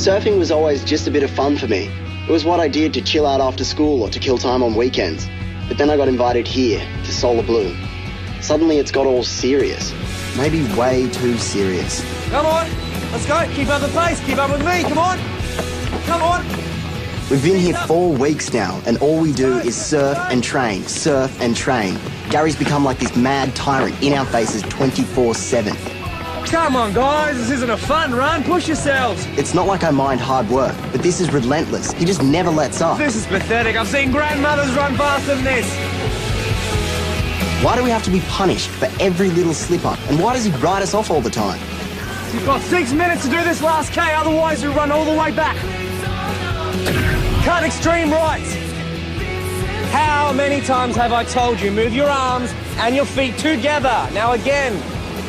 Surfing was always just a bit of fun for me. It was what I did to chill out after school or to kill time on weekends. But then I got invited here, to Solar Blue. Suddenly it's got all serious. Maybe way too serious. Come on, let's go. Keep up the pace. Keep up with me. Come on. Come on. We've been here 4 weeks now, and all we do is surf and train, surf and train. Gary's become like this mad tyrant in our faces 24/7. Come on, guys. This isn't a fun run. Push yourselves. It's not like I mind hard work, but this is relentless. He just never lets up. This is pathetic. I've seen grandmothers run faster than this. Why do we have to be punished for every little slip-up? And why does he write us off all the time? You've got 6 minutes to do this last K, otherwise you run all the way back. Cut extreme right. How many times have I told you, move your arms and your feet together. Now again,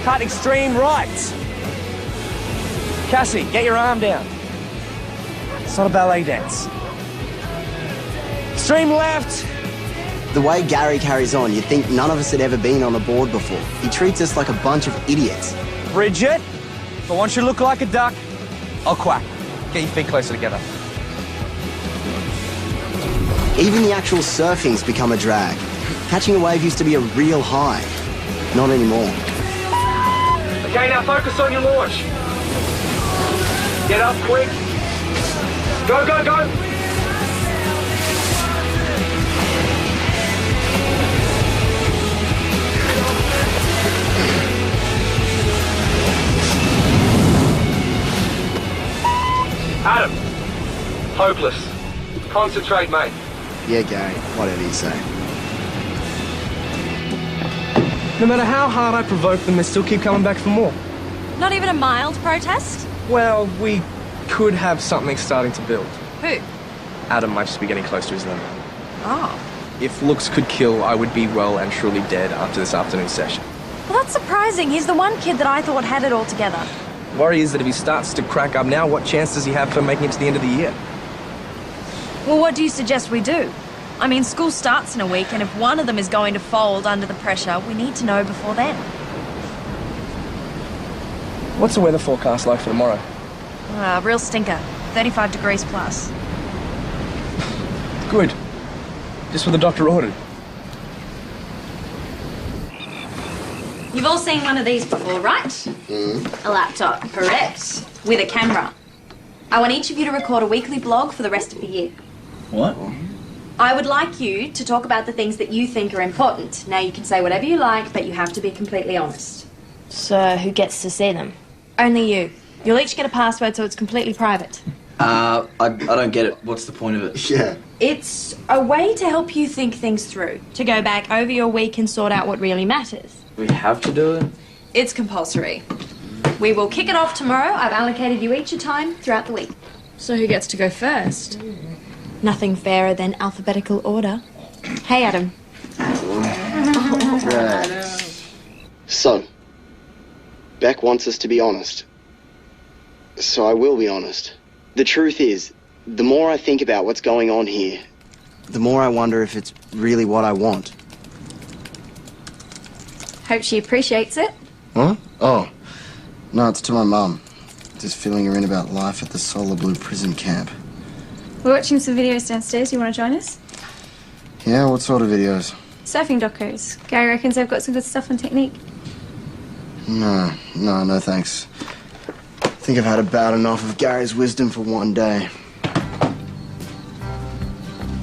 cut extreme right. Cassie, get your arm down. It's not a ballet dance. Extreme left. The way Gary carries on, you'd think none of us had ever been on a board before. He treats us like a bunch of idiots. Bridget, if I want you to look like a duck, I'll quack. Get your feet closer together. Even the actual surfing's become a drag. Catching a wave used to be a real high. Not anymore. Okay, now focus on your launch. Get up quick. Go, go, go. Adam, hopeless. Concentrate, mate. Yeah, Gary, whatever you say. No matter how hard I provoke them, they still keep coming back for more. Not even a mild protest? Well, we could have something starting to build. Who? Adam might just be getting close to his limit. Oh. If looks could kill, I would be well and truly dead after this afternoon's session. Well, that's surprising. He's the one kid that I thought had it all together. Worry is that if he starts to crack up now, what chance does he have for making it to the end of the year? Well, what do you suggest we do? I mean, school starts in a week, and if one of them is going to fold under the pressure, we need to know before then. What's the weather forecast like for tomorrow? Real stinker. 35 degrees plus. Good. Just what the doctor ordered. You've all seen one of these before, right? Mm. A laptop, correct. With a camera. I want each of you to record a weekly blog for the rest of the year. What? I would like you to talk about the things that you think are important. Now, you can say whatever you like, but you have to be completely honest. So, who gets to see them? Only you. You'll each get a password, so it's completely private. I don't get it. What's the point of it? Yeah. It's a way to help you think things through. To go back over your week and sort out what really matters. We have to do it? It's compulsory. We will kick it off tomorrow. I've allocated you each a time throughout the week. So, who gets to go first? Nothing fairer than alphabetical order. Hey, Adam. So, Beck wants us to be honest. So I will be honest. The truth is, the more I think about what's going on here, the more I wonder if it's really what I want. Hope she appreciates it. What? Oh. No, it's to my mum. Just filling her in about life at the Solar Blue prison camp. We're watching some videos downstairs. You want to join us? Yeah, what sort of videos? Surfing docos. Gary reckons they've got some good stuff on technique. No thanks. I think I've had about enough of Gary's wisdom for one day.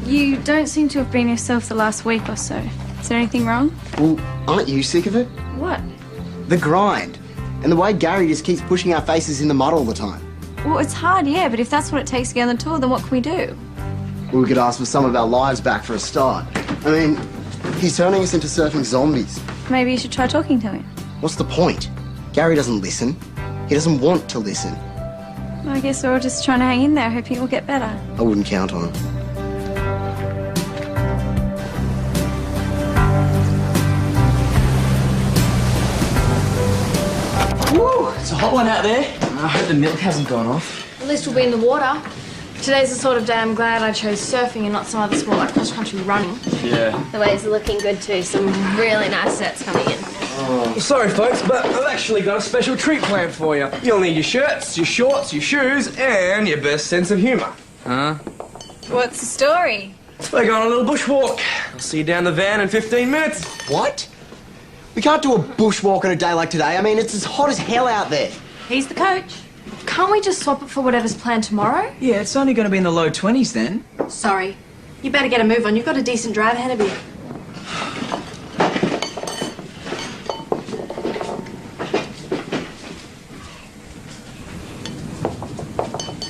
You don't seem to have been yourself the last week or so. Is there anything wrong? Well, aren't you sick of it? What? The grind. And the way Gary just keeps pushing our faces in the mud all the time. Well, it's hard, yeah, but if that's what it takes to get on the tour, then what can we do? Well, we could ask for some of our lives back for a start. I mean, he's turning us into surfing zombies. Maybe you should try talking to him. What's the point? Gary doesn't listen. He doesn't want to listen. Well, I guess we're all just trying to hang in there, hoping it will get better. I wouldn't count on him. Woo! It's a hot one out there. I hope the milk hasn't gone off. At least we'll be in the water. Today's the sort of day I'm glad I chose surfing and not some other sport like cross-country running. Yeah. The waves are looking good too. Some really nice sets coming in. Oh, Sorry, folks, but I've actually got a special treat planned for you. You'll need your shirts, your shorts, your shoes, and your best sense of humour. Huh? What's the story? We're going on a little bushwalk. I'll see you down the van in 15 minutes. What? We can't do a bushwalk on a day like today. I mean, it's as hot as hell out there. He's the coach. Can't we just swap it for whatever's planned tomorrow? Yeah, it's only going to be in the low 20s then. Sorry. You better get a move on. You've got a decent drive ahead of you.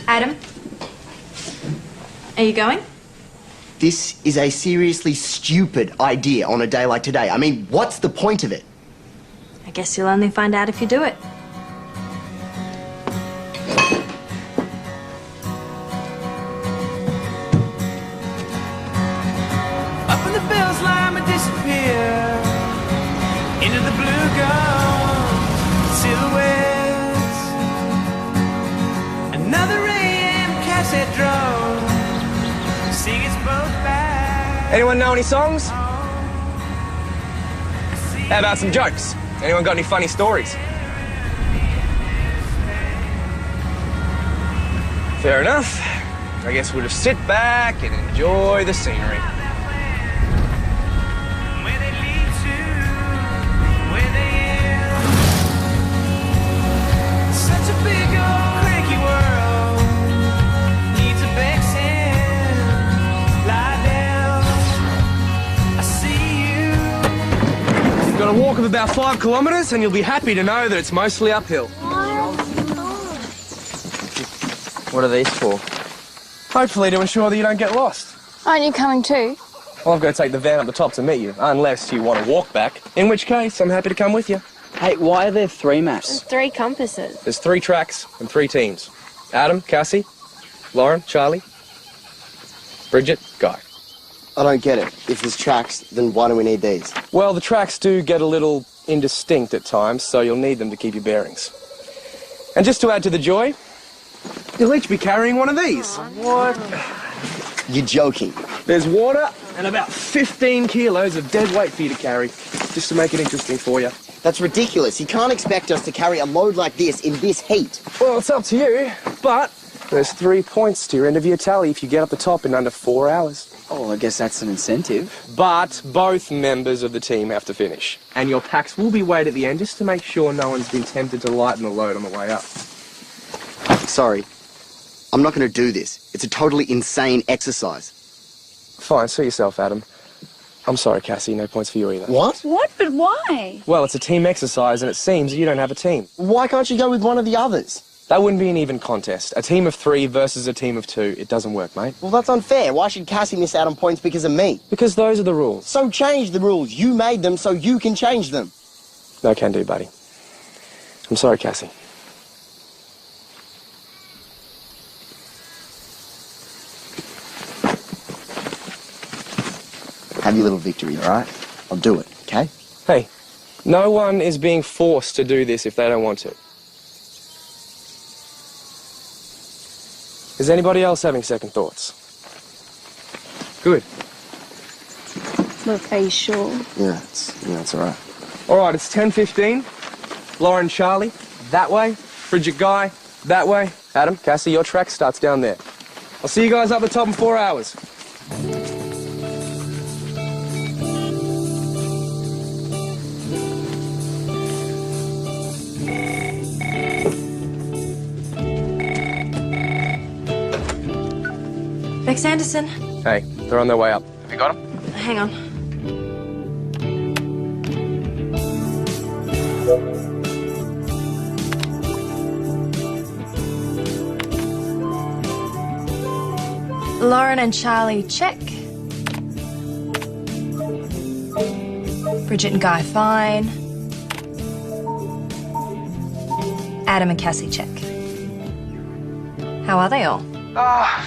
Adam? Are you going? This is a seriously stupid idea on a day like today. I mean, what's the point of it? I guess you'll only find out if you do it. Up in the bills line and disappear into the blue gold silhouettes. Another AM cassette drone. Sing us both back. Anyone know any songs? How about some jokes? Anyone got any funny stories? Fair enough. I guess we'll just sit back and enjoy the scenery. Where they lead to, where they end. Such a big old cranky world needs a backside. Lie down. I see you. You've got a walk of about 5 kilometres and you'll be happy to know that it's mostly uphill. What are these for? Hopefully to ensure that you don't get lost. Aren't you coming too? Well, I've got to take the van up the top to meet you, unless you want to walk back, in which case I'm happy to come with you. Hey, why are there 3 maps? 3 compasses. There's 3 tracks and 3 teams. Adam, Cassie, Lauren, Charlie, Bridget, Guy. I don't get it. If there's tracks, then why do we need these? Well, the tracks do get a little indistinct at times, so you'll need them to keep your bearings. And just to add to the joy, you'll each be carrying one of these. What? You're joking. There's water and about 15 kilos of dead weight for you to carry, just to make it interesting for you. That's ridiculous. You can't expect us to carry a load like this in this heat. Well, it's up to you, but there's 3 points to your end of your tally if you get up the top in under 4 hours. Oh, I guess that's an incentive. But both members of the team have to finish, and your packs will be weighed at the end just to make sure no one's been tempted to lighten the load on the way up. Sorry. I'm not going to do this. It's a totally insane exercise. Fine, suit yourself, Adam. I'm sorry, Cassie, no points for you either. What? What? But why? Well, it's a team exercise, and it seems you don't have a team. Why can't you go with one of the others? That wouldn't be an even contest. A team of 3 versus a team of 2. It doesn't work, mate. Well, that's unfair. Why should Cassie miss out on points because of me? Because those are the rules. So change the rules. You made them so you can change them. No can do, buddy. I'm sorry, Cassie. Have your little victory, all right? I'll do it, okay? Hey, no one is being forced to do this if they don't want to. Is anybody else having second thoughts? Good. Look, are you sure? Yeah, it's all right. All right, it's 10:15. Lauren, Charlie, that way. Bridget, Guy, that way. Adam, Cassie, your track starts down there. I'll see you guys up the top in 4 hours. Bex Anderson. Hey, they're on their way up. Have you got them? Hang on. Lauren and Charlie, check. Bridget and Guy, fine. Adam and Cassie, check. How are they all?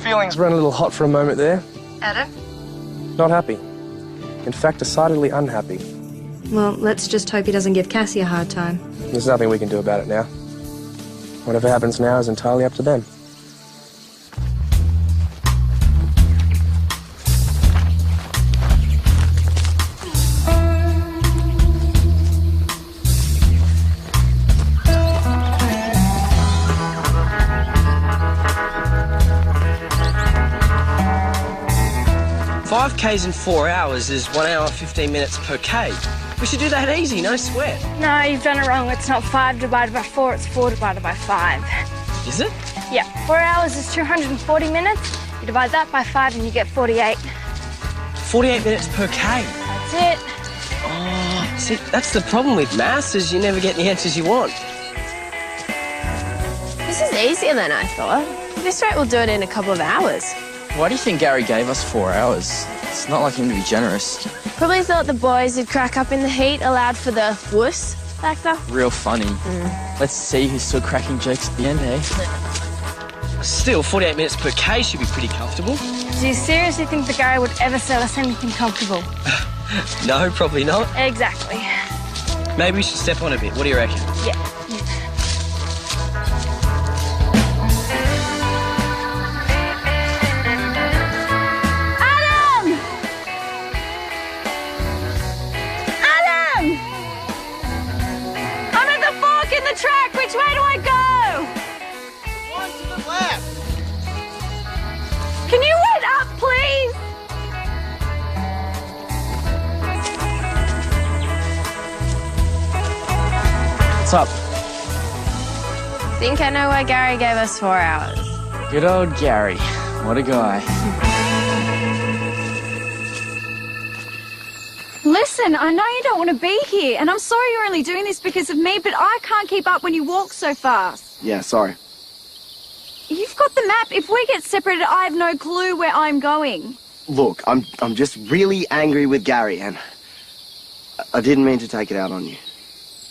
Feelings run a little hot for a moment there. Adam? Not happy. In fact, decidedly unhappy. Well, let's just hope he doesn't give Cassie a hard time. There's nothing we can do about it now. Whatever happens now is entirely up to them. 5Ks in 4 hours is 1 hour 15 minutes per K. We should do that easy, no sweat. No, you've done it wrong. It's not 5 divided by 4, it's 4 divided by 5. Is it? Yeah, 4 hours is 240 minutes. You divide that by 5 and you get 48. 48 minutes per K. That's it. Oh, see, that's the problem with maths, is you never get the answers you want. This is easier than I thought. At this rate, we'll do it in a couple of hours. Why do you think Gary gave us 4 hours? It's not like him to be generous. Probably thought the boys would crack up in the heat, allowed for the wuss factor. Real funny. Let's see who's still cracking jokes at the end, eh? Still, 48 minutes per K should be pretty comfortable. Do you seriously think that Gary would ever sell us anything comfortable? No, probably not. Exactly. Maybe we should step on a bit. What do you reckon? Yeah. Track, which way do I go? One to the left. Can you wait up, please? What's up? Think I know why Gary gave us 4 hours. Good old Gary. What a guy. Listen, I know you don't want to be here, and I'm sorry you're only doing this because of me, but I can't keep up when you walk so fast. Yeah, sorry. You've got the map. If we get separated, I have no clue where I'm going. Look, I'm just really angry with Gary, and I didn't mean to take it out on you.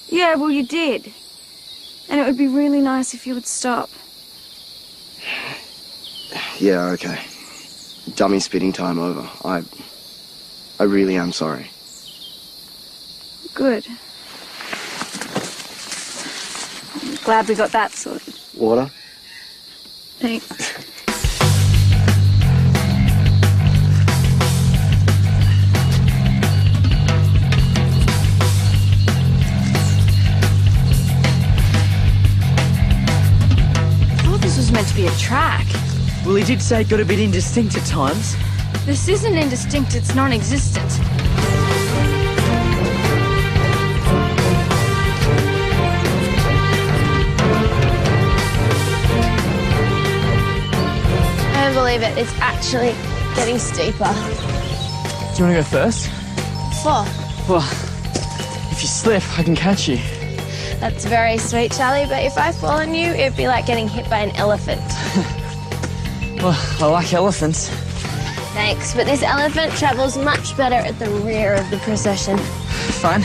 Yeah, well, you did. And it would be really nice if you would stop. Yeah, okay. Dummy spitting time over. I really am sorry. Good. I'm glad we got that sorted. Water? Thanks. I thought this was meant to be a track. Well, he did say it got a bit indistinct at times. This isn't indistinct, it's non-existent. I don't believe it. It's actually getting steeper. Do you want to go first? Four. Well, if you slip, I can catch you. That's very sweet, Charlie, but if I fall on you, it'd be like getting hit by an elephant. Well, I like elephants. Thanks, but this elephant travels much better at the rear of the procession. Fine.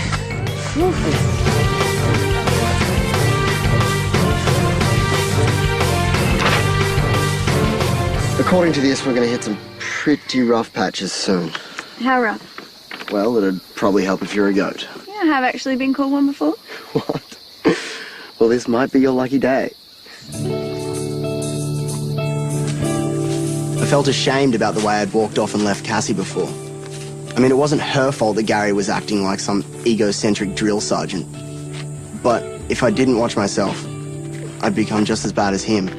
According to this, we're going to hit some pretty rough patches soon. How rough? Well, it'd probably help if you're a goat. Yeah, I have actually been called one before. What? Well, this might be your lucky day. I felt ashamed about the way I'd walked off and left Cassie before. I mean, it wasn't her fault that Gary was acting like some egocentric drill sergeant. But if I didn't watch myself, I'd become just as bad as him.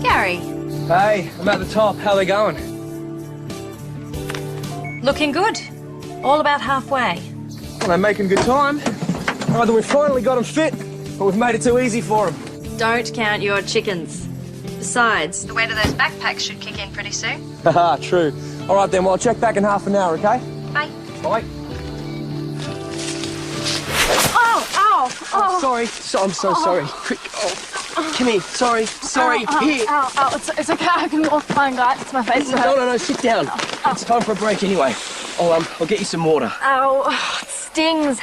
Gary, Hey, I'm at the top. How they going? looking good. All about halfway. Well, they're making good time. Either we finally got them fit, or we've made it too easy for them. Don't count your chickens. Besides, the weight of those backpacks should kick in pretty soon. Haha, true. All right then, well, I'll check back in half an hour, okay? Bye. Bye. Oh, ow, Oh, sorry. I'm so sorry. Quick. Oh. Come here. Sorry. Here. Ow, it's okay, I can walk fine, guys. It's my face. No, sit down. It's time for a break anyway. I'll get you some water. Ow, it stings.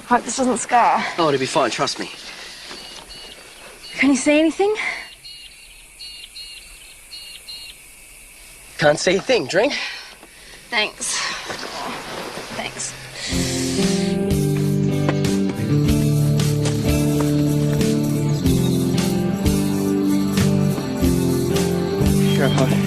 Hope this doesn't scar. Oh, it'll be fine, trust me. Can you see anything? Can't see a thing. Drink? Thanks. Thanks. Sure, hi.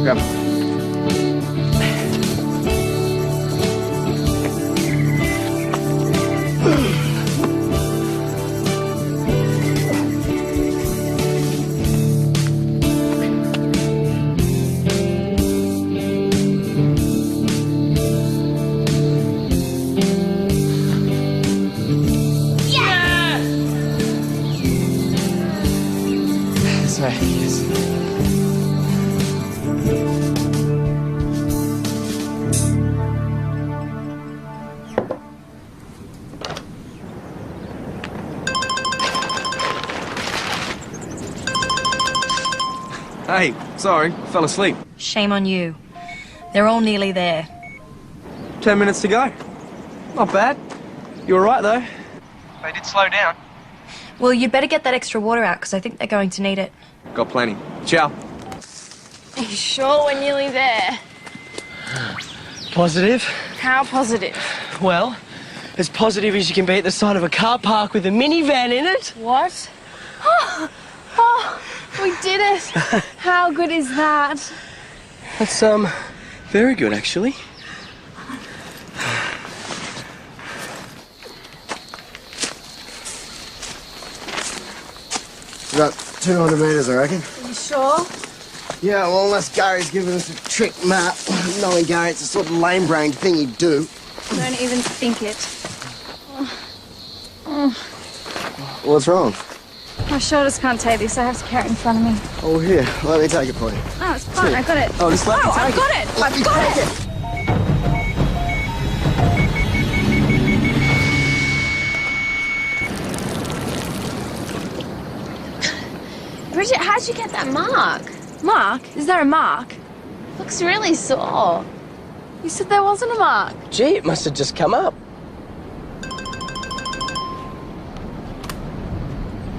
grab it. Sorry. Yes. Hey, sorry, fell asleep. Shame on you. They're all nearly there. 10 minutes to go. Not bad. You all right, though? They did slow down. Well, you'd better get that extra water out, because I think they're going to need it. Got plenty. Ciao. Are you sure we're nearly there? Positive? How positive? Well, as positive as you can be at the side of a car park with a minivan in it. What? Oh, we did it! How good is that? That's, very good, actually. About 200 metres, I reckon. Are you sure? Yeah, well, unless Gary's giving us a trick map. Knowing Gary, it's the sort of lame-brained thing he'd do. Don't even think it. What's wrong? My shoulders can't take this. I have to carry it in front of me. Oh, here, let me take it for you. Oh, it's fine. I got it. Oh, just let me take I've got it. I've got it. Bridget, how'd you get that mark? Mark? Is there a mark? Looks really sore. You said there wasn't a mark. Gee, it must have just come up.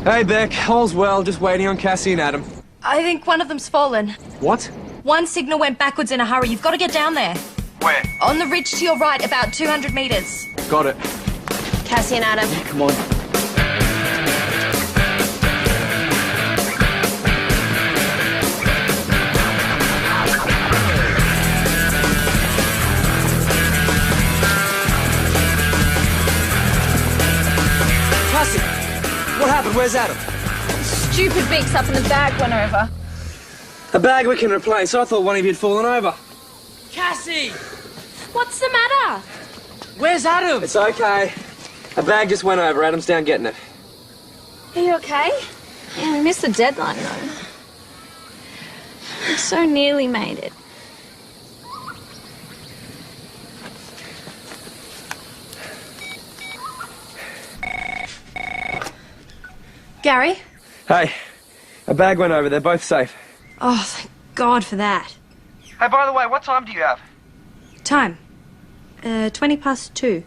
Hey, Beck. All's well. Just waiting on Cassie and Adam. I think one of them's fallen. What? One signal went backwards in a hurry. You've got to get down there. Where? On the ridge to your right, about 200 metres. Got it. Cassie and Adam. Come on. Cassie! What happened? Where's Adam? Stupid beaks up in the bag went over. A bag we can replace. I thought one of you had fallen over. Cassie! What's the matter? Where's Adam? It's okay. A bag just went over. Adam's down getting it. Are you okay? Yeah, we missed the deadline, though. We so nearly made it. Gary? Hey, a bag went over. They're both safe. Oh, thank God for that. Hey, by the way, what time do you have? Time? 2:20.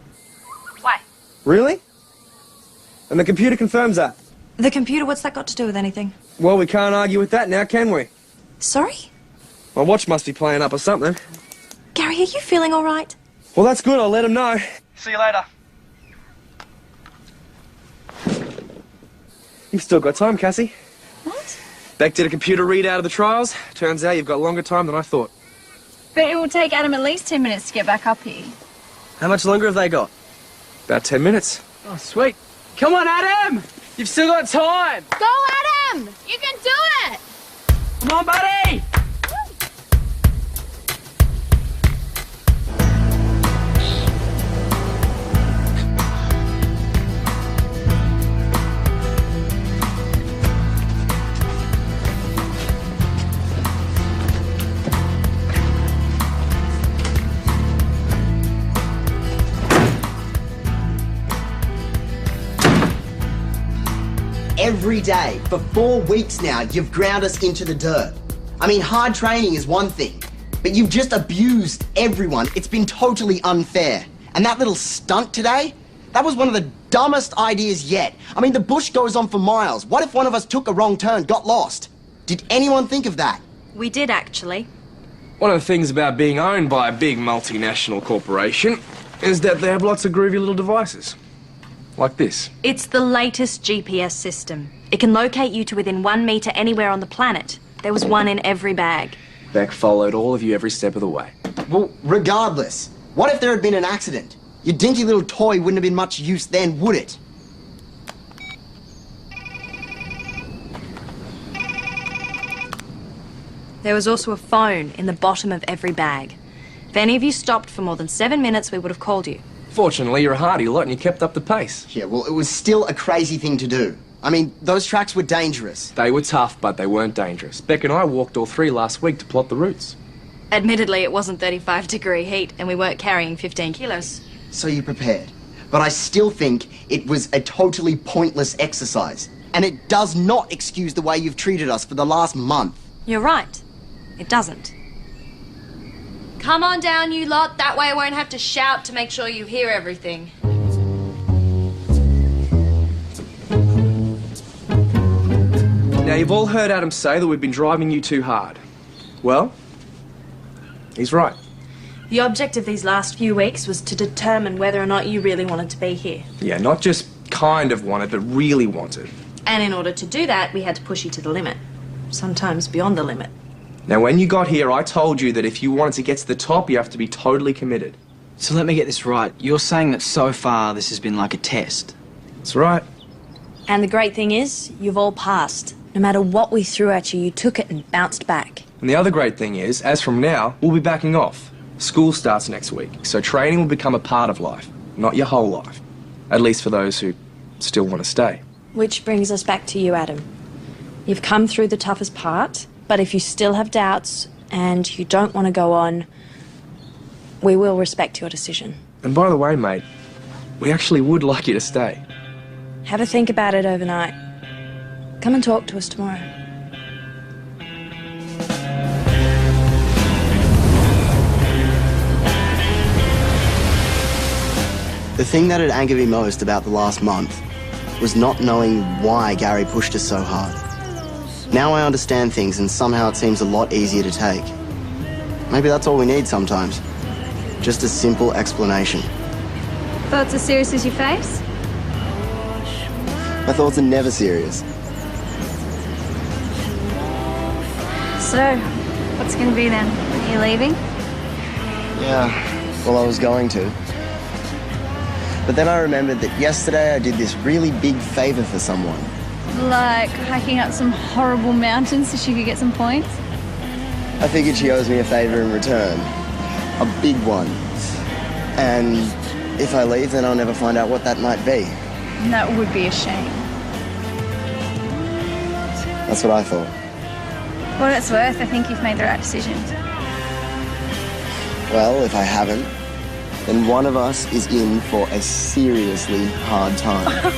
Why? Really? And the computer confirms that. The computer, what's that got to do with anything? Well, we can't argue with that now, can we? Sorry? My watch must be playing up or something. Gary, are you feeling all right? Well, that's good. I'll let him know. See you later. You've still got time, Cassie. What? Beck did a computer readout of the trials. Turns out you've got longer time than I thought. But it will take Adam at least 10 minutes to get back up here. How much longer have they got? About 10 minutes. Oh, sweet. Come on, Adam! You've still got time! Go, Adam! You can do it! Come on, buddy! Every day, for 4 weeks now, you've ground us into the dirt. I mean, hard training is one thing, but you've just abused everyone. It's been totally unfair. And that little stunt today, that was one of the dumbest ideas yet. I mean, the bush goes on for miles. What if one of us took a wrong turn, got lost? Did anyone think of that? We did, actually. One of the things about being owned by a big multinational corporation is that they have lots of groovy little devices. Like this. It's the latest GPS system. It can locate you to within 1 metre anywhere on the planet. There was one in every bag. Beck followed all of you every step of the way. Well, regardless, what if there had been an accident? Your dinky little toy wouldn't have been much use then, would it? There was also a phone in the bottom of every bag. If any of you stopped for more than 7 minutes, we would have called you. Fortunately, you're a hardy lot and you kept up the pace. Yeah, well, it was still a crazy thing to do. I mean, those tracks were dangerous. They were tough, but they weren't dangerous. Beck and I walked all 3 last week to plot the routes. Admittedly, it wasn't 35-degree heat, and we weren't carrying 15 kilos. So you prepared. But I still think it was a totally pointless exercise. And it does not excuse the way you've treated us for the last month. You're right. It doesn't. Come on down, you lot. That way I won't have to shout to make sure you hear everything. Now, you've all heard Adam say that we've been driving you too hard. Well, he's right. The object of these last few weeks was to determine whether or not you really wanted to be here. Yeah, not just kind of wanted, but really wanted. And in order to do that, we had to push you to the limit. Sometimes beyond the limit. Now, when you got here, I told you that if you wanted to get to the top, you have to be totally committed. So let me get this right. You're saying that so far this has been like a test? That's right. And the great thing is, you've all passed. No matter what we threw at you, you took it and bounced back. And the other great thing is, as from now, we'll be backing off. School starts next week, so training will become a part of life, not your whole life. At least for those who still want to stay. Which brings us back to you, Adam. You've come through the toughest part, but if you still have doubts and you don't want to go on, we will respect your decision. And by the way, mate, we actually would like you to stay. Have a think about it overnight. Come and talk to us tomorrow. The thing that had angered me most about the last month was not knowing why Gary pushed us so hard. Now I understand things and somehow it seems a lot easier to take. Maybe that's all we need sometimes. Just a simple explanation. Thoughts as serious as your face? My thoughts are never serious. So, what's going to be then? Are you leaving? Yeah, well, I was going to. But then I remembered that yesterday I did this really big favor for someone. Like hiking up some horrible mountains so she could get some points? I figured she owes me a favor in return. A big one. And if I leave, then I'll never find out what that might be. And that would be a shame. That's what I thought. For what it's worth, I think you've made the right decision. Well, if I haven't, then one of us is in for a seriously hard time.